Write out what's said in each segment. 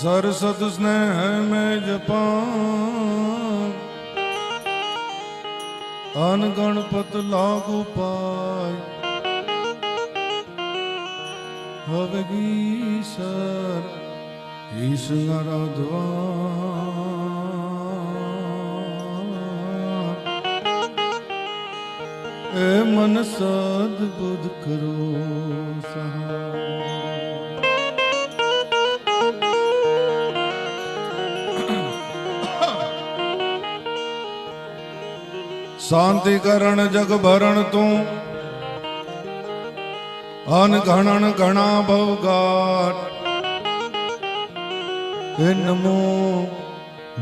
सरसद स्नेह में जपा अन गणपत लागू पाय हवे गीसर ईश आराधवा ए मन सद्बुद्ध करो सहाय। शांति करण जग भरण तू अन घणन घणा भवगाट हे नमो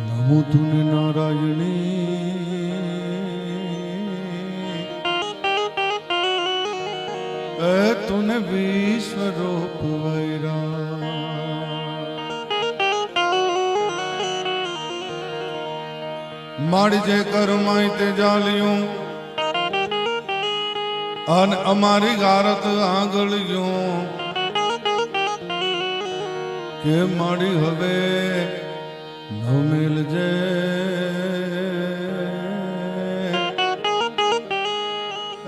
नमो तूने नारायणी ए तूने विश्व रूप वैरा माड़ी जे कर माई ते जालियूं अन अमारी गारत आंगलियों के माड़ी हवे न मिल जे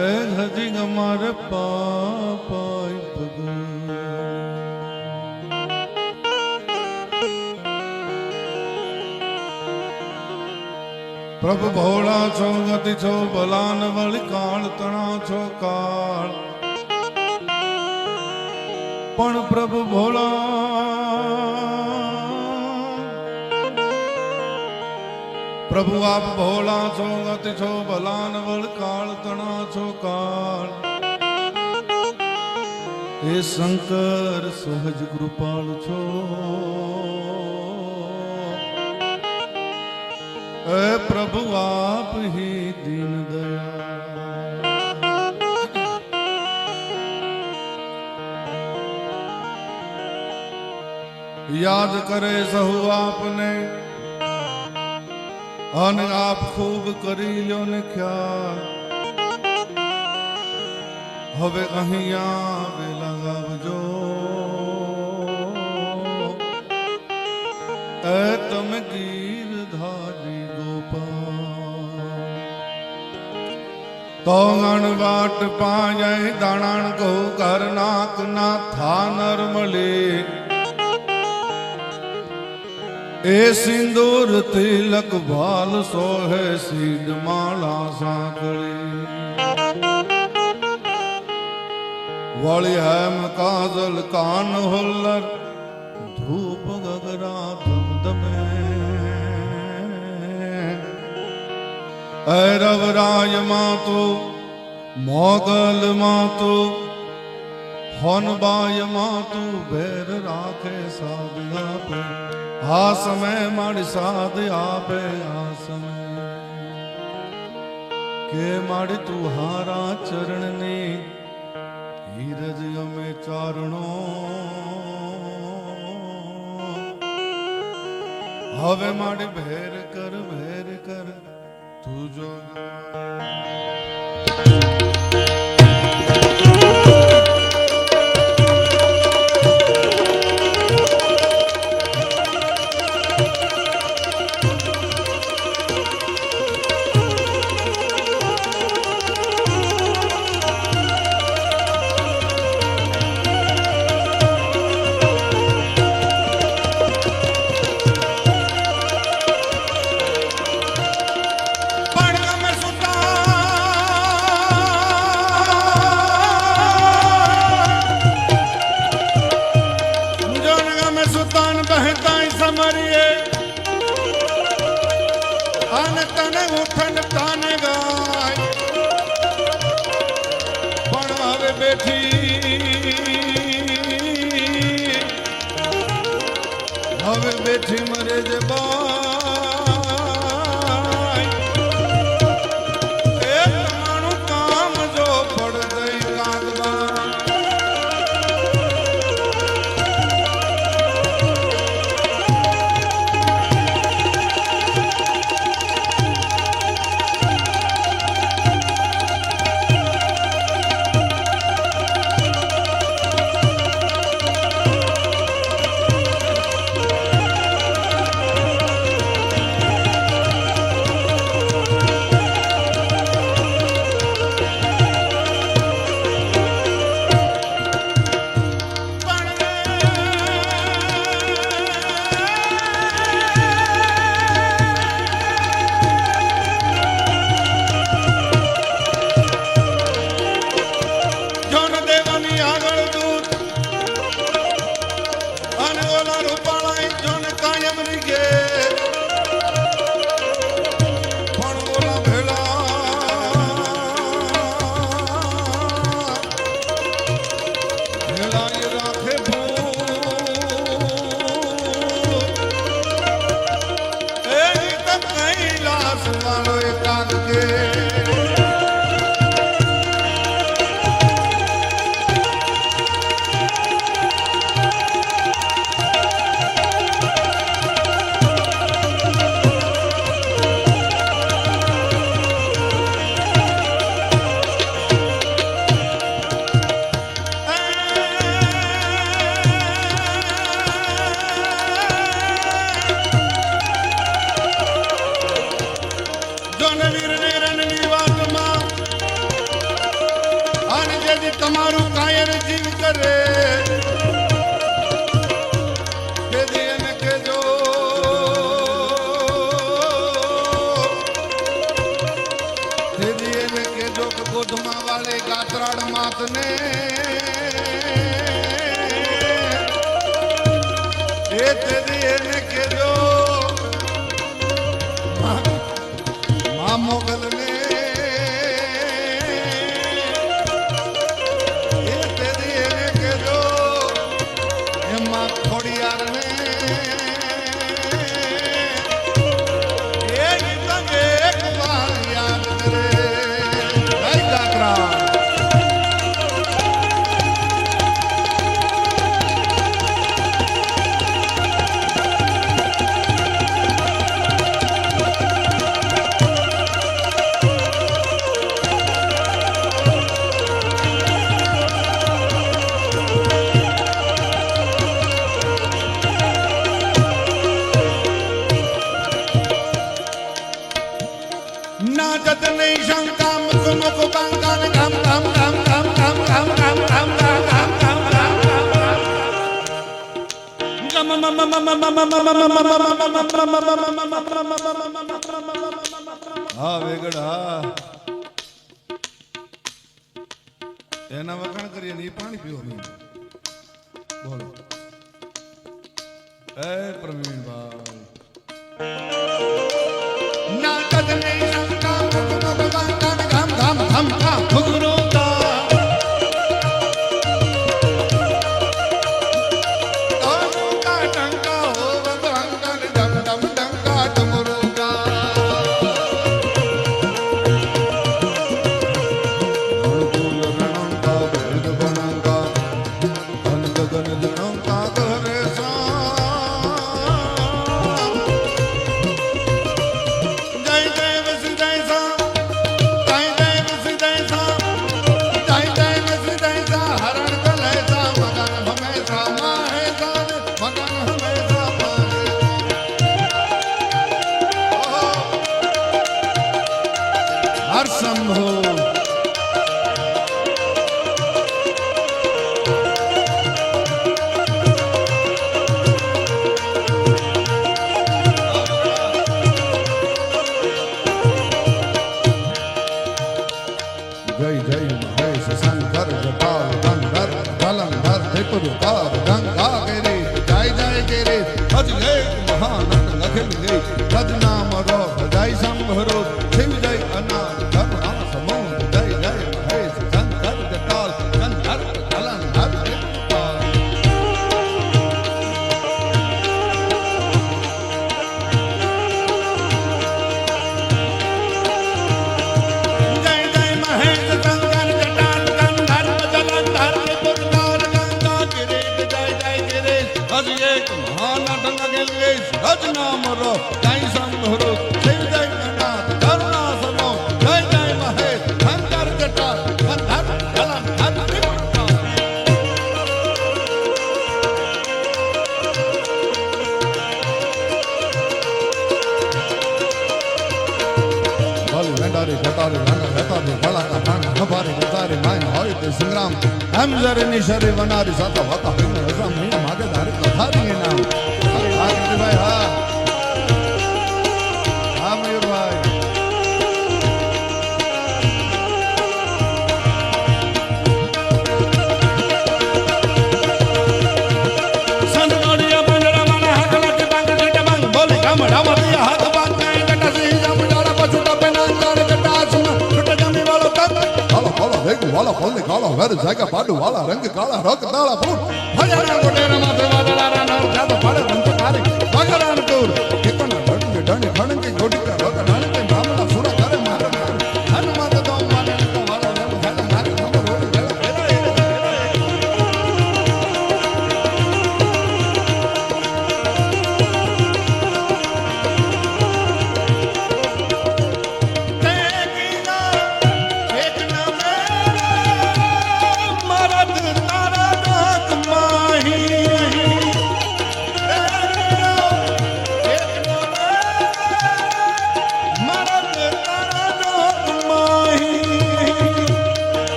ए हजी हमारे पापाई भगवान प्रभु भोला छो गति छो बलान वल काल तना छो काल पण प्रभु भोला प्रभु आप भोला छो गति छो बलान वल काल तना छो काल हे शंकर सहज कृपाल छो ए प्रभु आप ही दीन दया याद करे सहु आपने अन आप खूब करी लो ने ख्याल हवे अहिया वेला गावजो ए तम गीर धारी तो वाट पाए दाणान को कर नाक ना था नरमले ए सिंदूर तिलक भाल सोहे सीड माला सांकड़ी वाली हैम काजल कान होल्लर धूप गगरा धमधमे रवराय मातो मोगल मातो होनबाय मातो भैर राखे साध आपे हा समय माड़ी साध आपे हा समय के माड़ी तू हारा चरण ने हीरज में चारणो हवे माड़ी भैर कर तू जो उठन ताने गाय पण हवे बैठी मरे जे बाय एक मानु काम जो पड़ गई कागवा આગળ દૂત અને ઓલા રૂપાળા જોન કાયમ રીગે પણ ઓલા ભેળા રાખે ભૂ એ તો કૈલાસ વાળો એકાદ કે તમારું કાયર જીવ કરે કે દિયને કેજો કે દિયને કેજો કે ગોધમા વાલે ગાત્રાડ માતને એ તે દિયને કેજો મા મોગલને હા વેગડા એના વખાણ કરીએ ને એ પાણી પીવો બોલો એ પ્રવીણભાઈ ના કદને શંકા ભગવાન ગામ ગામ ગામ ગામ ભગરો संग्राम हम जरे निशरे बनारी साता वाता हम हजाम नहीं मागे धारे कथारी है नाम आगे भाई हाँ मयूर भाई વાલા ફોલની કાળા વેર જાગા પાડુ વાલા રંગ કાળા રક દાળા ફૂટ ભજના ગોટેરા માથે વાદળારા નાર જાત પાડે બંત કારે વગરાન કુર કેતન ડંડી ડંડી ખણકે ગોટીકા રક નાનકે બ્રાહ્મણા સુરા કરે મારે હનુમંત તો માને વાલા રંગ જાગા મારે નંબર રોડી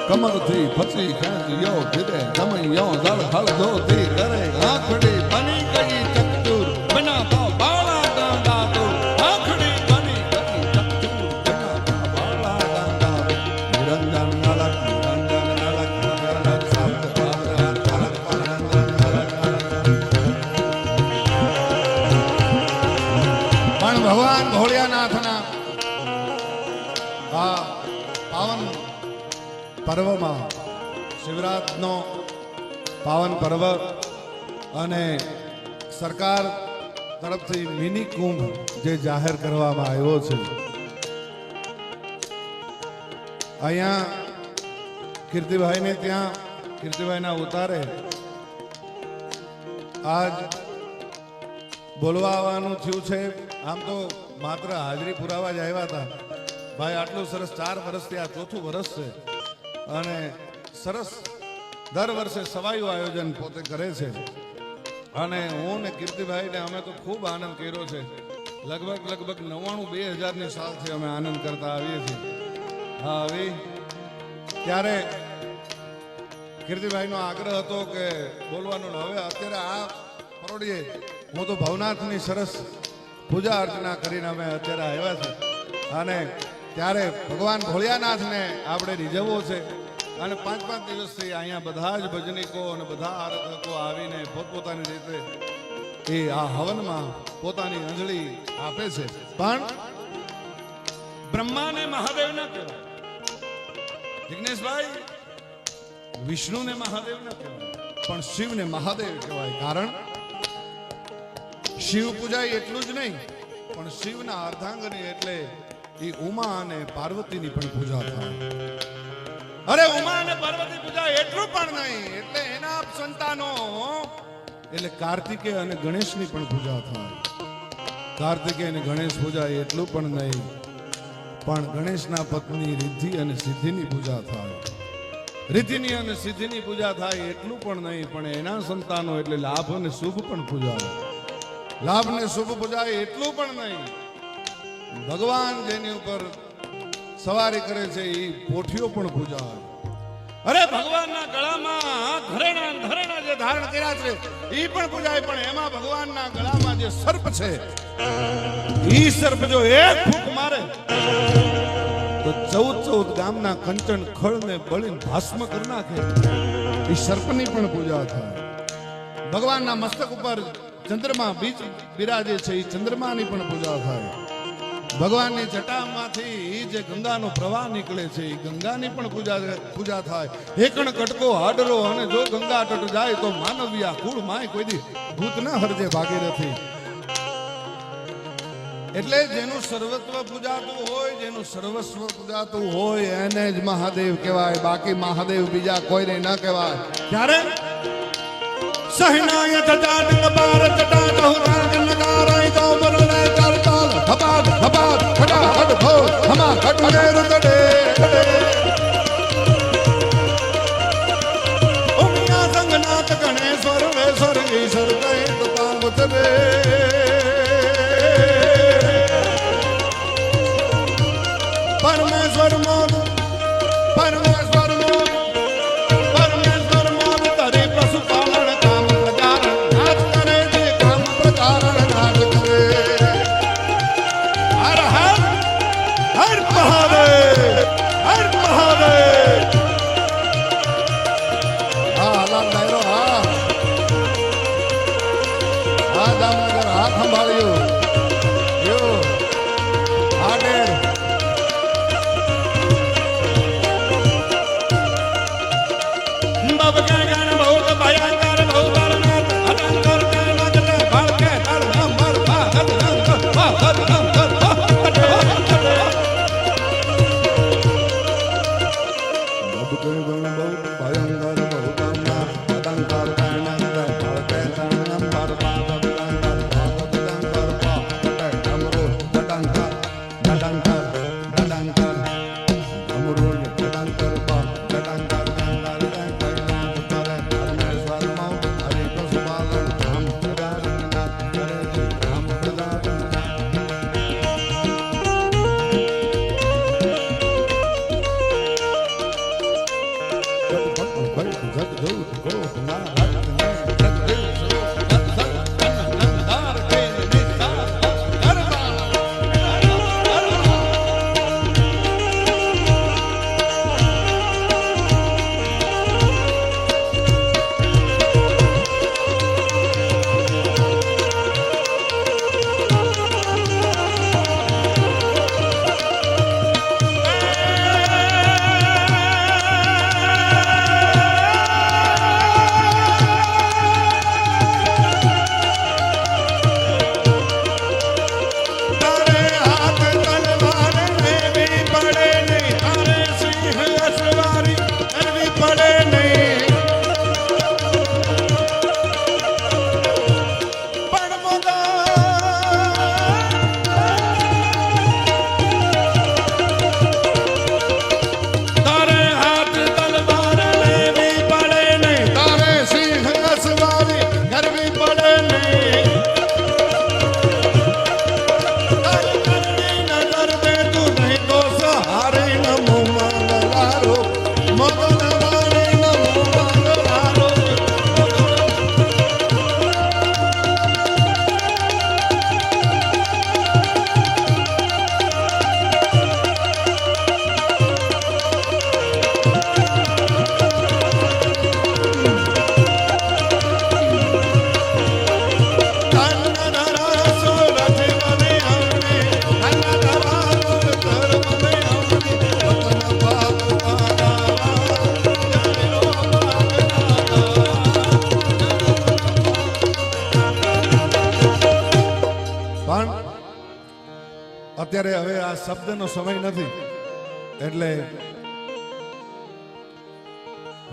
કમરથી ફસી ખેંચ્યો ફિરે ગમૈયો જળ હળદો થી કરે આંખડી બની ગઈ ચકચૂર બનાતા બાળા ગાંડા તો આંખડી બની ગઈ ચકચૂર બનાતા બાળા ગાંડા નિરંજન નલક શબ્દ પણ ભગવાન ભોળિયાનાથના આ પાવન પર્વમાં શિવરાત્રિનો પાવન પર્વ અને સરકાર તરફથી મિની કુંભ જે જાહેર કરવામાં આવ્યો છે, અહીંયા કીર્તિભાઈને ત્યાં કીર્તિભાઈના ઉતારે આજ બોલવા આવવાનું થયું છે. આમ તો માત્ર હાજરી પુરાવા જ આવ્યા હતા. ભાઈ આટલું સરસ 4 વર્ષથી આ 4થું વર્ષ છે અને સરસ દર વર્ષે સવાયું આયોજન પોતે કરે છે અને હું ને કીર્તિભાઈ ને અમે તો ખૂબ આનંદ કર્યો છે. લગભગ 99-2000ની સાલથી અમે આનંદ કરતા આવીએ છીએ. હા, હવે ત્યારે કીર્તિભાઈનો આગ્રહ હતો કે બોલવાનો. હવે અત્યારે આ પરોડીએ હું તો ભવનાથની સરસ પૂજા અર્ચના કરીને અમે અત્યારે આવ્યા છે અને ત્યારે ભગવાન ભોળિયાનાથને આપણે રીઝવવો છે અને 5-5 દિવસથી અહીંયા બધા જ ભજનીકો અને બધા આરાધકો આવીને પોતપોતાની રીતે એ આ હવનમાં પોતાની અંજલિ આપે છે. પણ બ્રહ્માને મહાદેવ ના કહેવાય, જિગ્નેશભાઈ, વિષ્ણુને મહાદેવ ના કહેવાય, પણ શિવને મહાદેવ કહેવાય. કારણ શિવ પૂજાય એટલું જ નહીં, પણ શિવના અર્ધાંગની એટલે એ ઉમા અને પાર્વતીની પણ પૂજા થાય. અરે ઉમા અને પાર્વતી પૂજા એટલું પણ નહીં, એટલે એના સંતાનો એટલે કાર્તિકેય અને ગણેશની પણ પૂજા થાય. કાર્તિકેય અને ગણેશ પૂજા એટલું પણ નહીં, પણ ગણેશના પત્ની રિદ્ધિ અને સિદ્ધિની પૂજા થાય. રિદ્ધિની અને સિદ્ધિની પૂજા થાય એટલું પણ નહીં, પણ એના સંતાનો એટલે લાભ અને શુભ પણ પૂજા. લાભ ને શુભ પૂજા એટલું પણ નહીં, ભગવાન જેની ઉપર સવારી કરે છે એ પોઠીઓ પણ પૂજા. અરે ભગવાનના ગળામાં ઘરેણા જે ધારણ કર્યા છે એ પણ પૂજાય. પણ એમાં ભગવાનના ગળામાં જે સર્પ છે એ સર્પ જો એક ફૂંક મારે તો 14 ગામના કંચન ખળને બળીને ભસ્મ કરી નાખે. એ સર્પની પણ પૂજા થાય. ભગવાનના મસ્તક ઉપર ચંદ્રમા બીજ બિરાજે છે, એ ચંદ્રમાની પણ પૂજા થાય. ભગવાનની જટામાંથી જે ગંગાનો પ્રવાહ નીકળે છે એ ગંગાની પણ પૂજા થાય. એકણ કટકો હાડરો અને જો ગંગા તટ જાય તો માનવિયા કુળ માય કોઈ દી ભૂત ન હરજે ભાગીરથી. એટલે જેનું સર્વત્વ પૂજાતું હોય, જેનું સર્વસ્વ પૂજાતું હોય એને જ મહાદેવ કહેવાય. બાકી મહાદેવ બીજા કોઈને ન કહેવાય. ત્યારે सहनाय जटाट कबार जटाट हुराग नगाराय गौबर ले करताल खबाद खबाद खड़ा हट भो हमा खटड़े रुदड़े उमिया संगनाथ गणेश्वर वेश्वर ईश्वर कहे तपा उतरे परमेश्वर मोद परमेश्वर मोद परमेश्वर मोद करे पशुपालन काम प्रचारण नाच करे जे काम प्रचारण नाच करे हर हर हर महादेव हर महादेव हाँ लाल डायरो हाँ हाँ जामनगर हाँ खंभाळियो यो आडे અત્યારે હવે આ શબ્દનો સમય નથી એટલે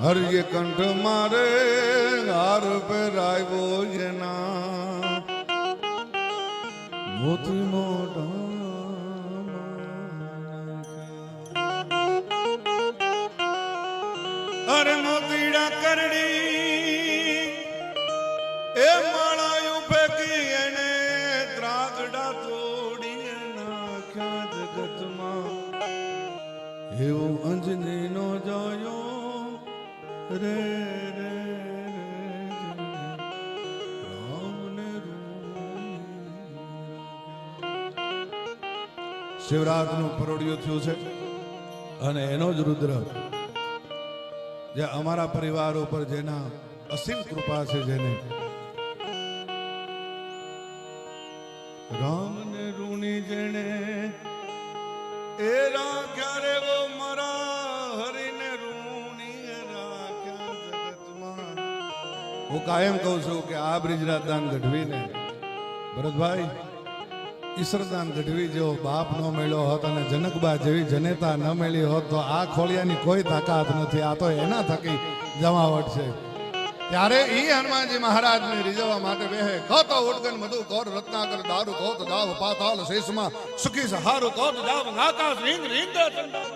હરિય કંઠ મારે હાર પહેરાવ્યો એના મોતી મોઢા અરે મોતીડા કરડી એ માળાયું ફેંકી એને ત્રાગડા તોડી નાખ્યા જગતમાં એવો અંજની નો જોયો રે રે શિવરાત્રિનું પરોડિયું થયું છે અને એનો જ રુદ્ર જે અમારા પરિવાર ઉપર જેના અસીમ કૃપા છે જેને રામ ને રૂણી જેણે એ રાખ્યા રે વો મારા હરીને રૂણી રાખ્યા જગતમાં. હું કાયમ કહું છું કે આ બ્રિજરાજ દાન ગઢવીને ભરતભાઈ ઈશ્વરદાન ગઢવી જેવો બાપ ન મળ્યો હોત અને જનકબા જેવી જનેતા ન મળી હોત તો આ ખોળિયાની કોઈ તાકાત નથી. આ તો એના થકી જમાવટ છે. ત્યારે ઈ હનુમાનજી મહારાજને રીઝવવા માટે બેહે કહતો ઉડગન મધુ કોર રત્નાકર દારૂ કોત દાવ પાતાલ શેષમાં સુખી સહારો કોત દાવ આકાશ ઇન્દ્ર ઇન્દ્ર ચંડા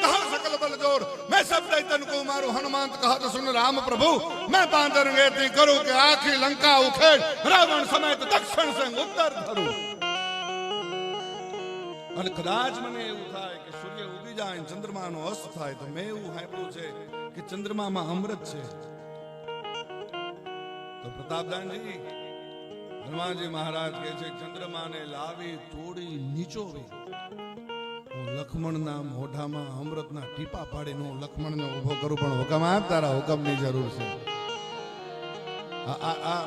कहा सकल बल जोर मैं सब दैतन को मारू हनुमान कहा तो सुन राम प्रभु मैं बांधर गेती करूं कि आखी लंका उखेड़ रावण समेत दक्षिण से उत्तर धरूं અને કદાચ મને એવું થાય કે સૂર્ય ઉગી જાય ચંદ્રમાનો અસ્ત થાય તો મેં એવું સાંભળ્યું છે કે ચંદ્રમામાં અમૃત છે તો પ્રતાપદાનજી હનુમાનજી મહારાજ કહે છે ચંદ્રમાને લાવી તોડી નીચોવી હું લક્ષ્મણના મોઢામાં અમૃતના ટીપા પાડીને હું લક્ષ્મણને ઉભો કરું પણ હુકમ આપ તારા હુકમની જરૂર છે આ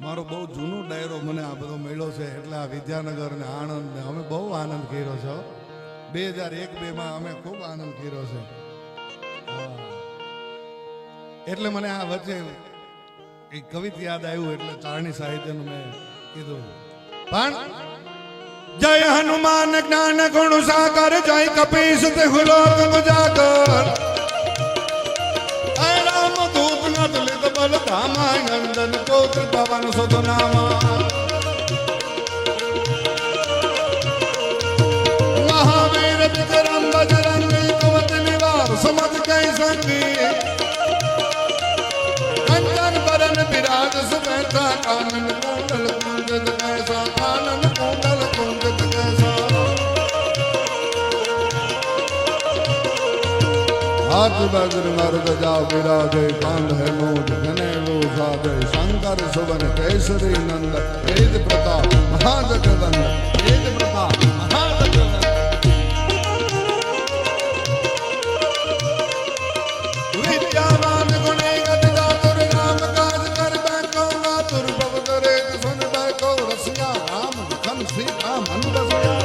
મારો બહુ જૂનો ડાયરો મને આ બધો મળ્યો છે એટલે આ વિદ્યાનગર ને આણંદ ને અમે બહુ આનંદ કર્યો છે 2001-2 માં અમે ખૂબ આનંદ કર્યો છે એટલે મને આ વચ્ચે એક કવિતા યાદ આવ્યું એટલે ચારણી સાહિત્યનું મેં કીધું પણ जय हनुमान ज्ञान गुण सागर जय कपीस तिहु लोक उजागर जय राम दूत नतलित बल धामा नंदन पुत्र पवन सुत नामा महावीर विक्रम बजरंगी कुमति निवार सुमत कै संगी कंचन बरन विराज सुबेसा कानन कुंडल कुंजित कैसा कानन कुंडल कुंजित कैसा हाथ वज्र मर्द जा विराजे कांध है मूठ जनेऊ साधे शंकर सुवन केसरी नंद वेद प्रताप महाजगवंद वेद प्रताप महाजगवंद विद्यावान गुणी गति चातुर राम काज कर बैठो आतुर भव करे सुन बैठो रसिया राम लखन सीता मन बसिया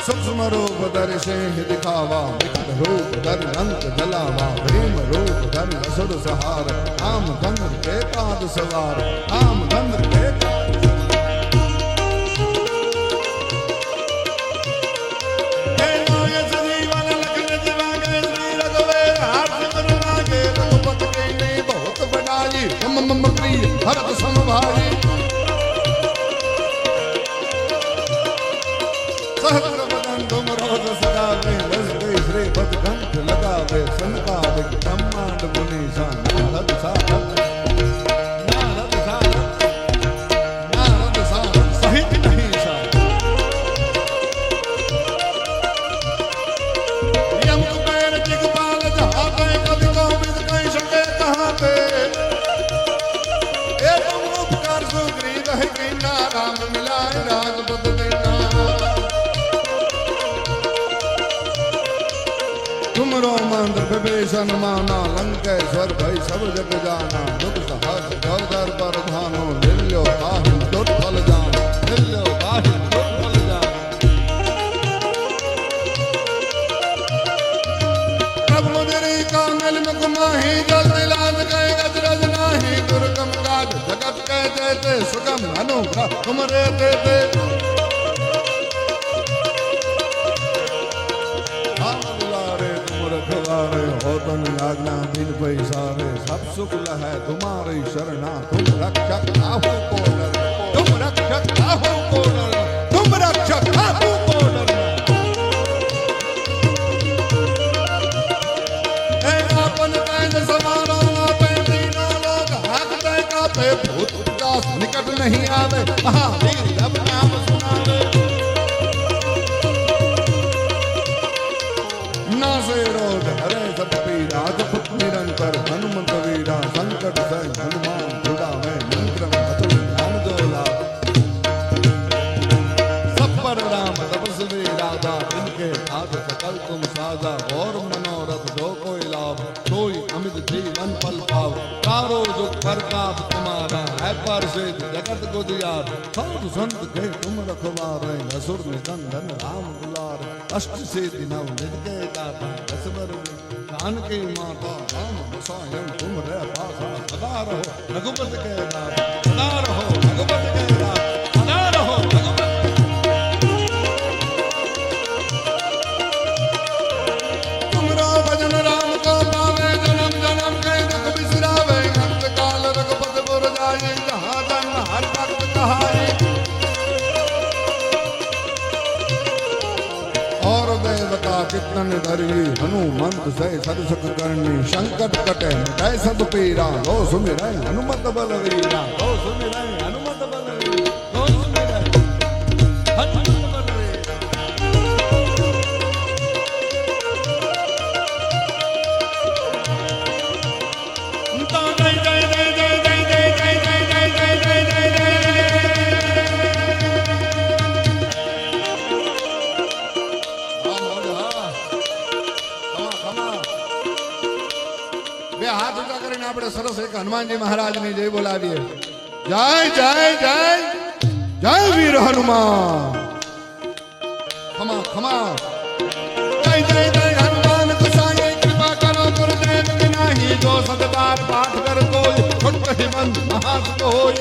सूक्ष्म रूप धर सिंह दिखावा विकट रूप धर लंक जलावा भीम रूप धर असुर सहार राम चंद्र के काज सवार राम चंद्र के मम प्रिय भरत समभाई सहस्र बदन तुम रोज सजावे बस गई श्री पद कंठ लगावे संकाद ब्रह्मांड मुनि सा नारद सारद सहित नहीं सा यम कुबेर दिगपाल जहाते कवि कोविद कहीं सके कहाते राम मिलाए राजपद देना तुमरो मंत्र विभीषण माना लंकेश्वर भई सब जग जाना दुख सहज गौदर पर भानो लिल्यो काहिल दुर्फल जान लिल्यो काहिल दुर्फल जान प्रभु मुदरी का मिल मुख माही जल लाज गए अजरज नाही दुर्गम काज जगत के देते सुगम अनुग्रह तुम रे देते हम बुलारे तुम रखवारे हो तन आज्ञा बिन पैसारे सब सुख है तुम्हारी शरणा तुम रक्षक आहू को डर तुम रक्षक आहू को डर तुम रक्षक आहू को डर ए आपन पैद समारो पे तीनों लोग हाथ पे भूत निकट नहीं आवे महावीर जब नाम सुनावे ना से रोग हरे सब पीरा जपत निरंतर हनुमंत वीरा संकट से हनुमान जुड़ा में मंत्र में अतुल ध्यान जोला सब पर राम तपस्वी राजा इनके हाथ सकल तुम साजा और मनोरथ जो कोई लाभ कोई अमित जीवन पल पाव कारो दुख परताप तुम्हारा है पर से जगत को दिया साधु संत के तुम रखवारे असुर निकंदन राम दुलार अष्ट से दिनव निज के दाता असवर कान की माता राम बसायन तुम रे पासा सदा रहो रघुपति के राज सदा रहो रघुपति के राज सदा रहो रघुपति तुमरो भजन तन धरी हनुमंत से सरसक करनी संकट कटे मिटाए सब पीरा गो सुमिरै हनुमत बलवीरा गो सुमिरै हनुमत बलवीरा गो सुमिरै हनुमत बलवीरा। तो जय जय जय जय जय जय जय जय जय जय जय जय हाथ ऊंचा કરીને આપણે સરસ એક હનુમાનજી મહારાજની જય બોલાવીએ। જય જય જય જય વીર હનુમાન। ખમા ખમા જય જય जय हनुमान गोसाई कृपा करो गुरुदेव की नाही जो सतबार पाठ कर कोई छुट ही बंद महासुख होई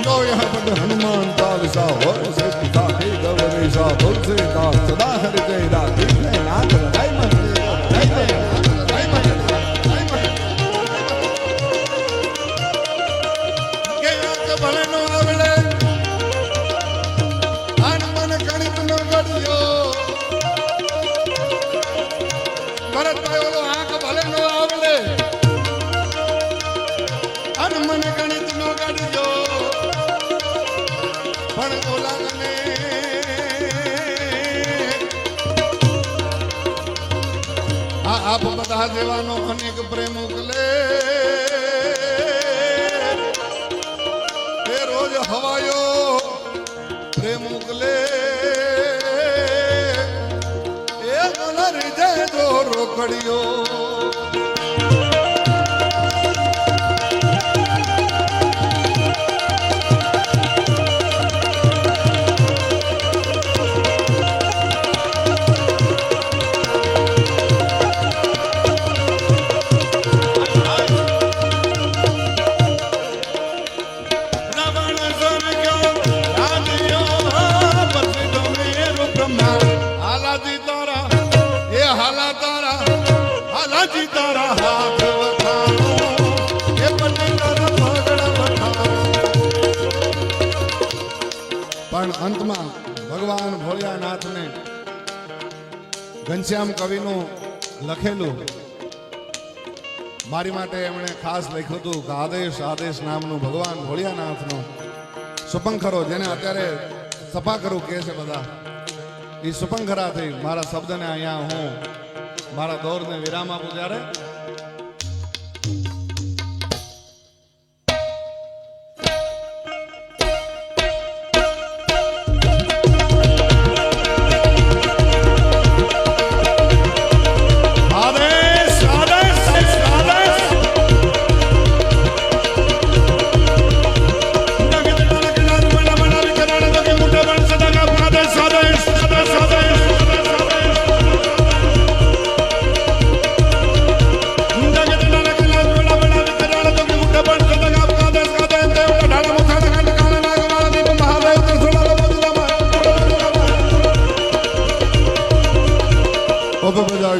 जो यह पद हनुमान चालीसा और से पिता के गवरेशा तुलसी का सदा हरि जय राधे नाथ जय मन जय जय जय मन जय मन के आंख भले नो आवले मन गणित न गड़ियो भरत भाई आंख भले नो आवले मन गणित न गड़ियो पण ओलाने आप बता देवानो अनेक प्रेम उकले ए रोज हवायो प्रेम उकले ए मन हृदय जो रोकड़ियो अंत में भगवान भोलियानाथ ने घनश्याम कविनु लखेलू मारी माटे एमणे खास लख्युं हतुं के आदेश आदेश नामनु भगवान भोलियानाथनो सुपंखरो जेने अत्यारे सफाकरू कहे छे बधा ई सुपंखराथी मारा शब्दने अहींया हूँ मारा दौरने विराम आपું ત્યારે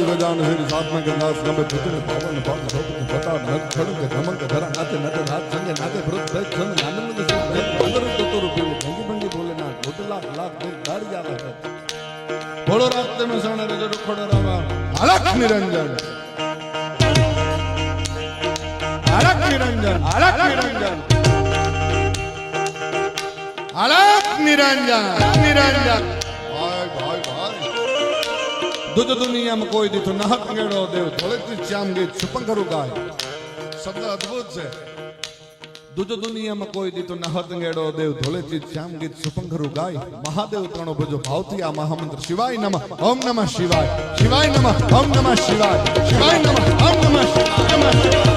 गजान हरि साथ में गंगास गंभे पुत्र पावन पावन सोप पता नग खड़ग धमक धरा नाते नते नाथ संगे नाते भृत भय संग आनंद से अंदर तो रुपये भंगी भंगी बोले ना घोट लाख लाख दिन दारी जाला है बोलो रास्ते में सण रे जो खड़े रामा अलख निरंजन अलख निरंजन अलख निरंजन अलख निरंजन निरंजन भाई भाई भाई दुज दुनिया में कोई दिथो नहत गेड़ो देव थोड़े श्याम गीत सुपंखरू गाय शब्द अद्भुत है। दुज दुनिया में कोई दिथो नहत गेड़ो देव थोड़े श्याम गीत सुपंखरू गाय महादेव त्रणो भजो भावती आ महामंत्र शिवाय नमः ओम नमः शिवाय शिवाय नमः ओम नमः शिवाय शिवाय नमः ओम नमः शिवाय।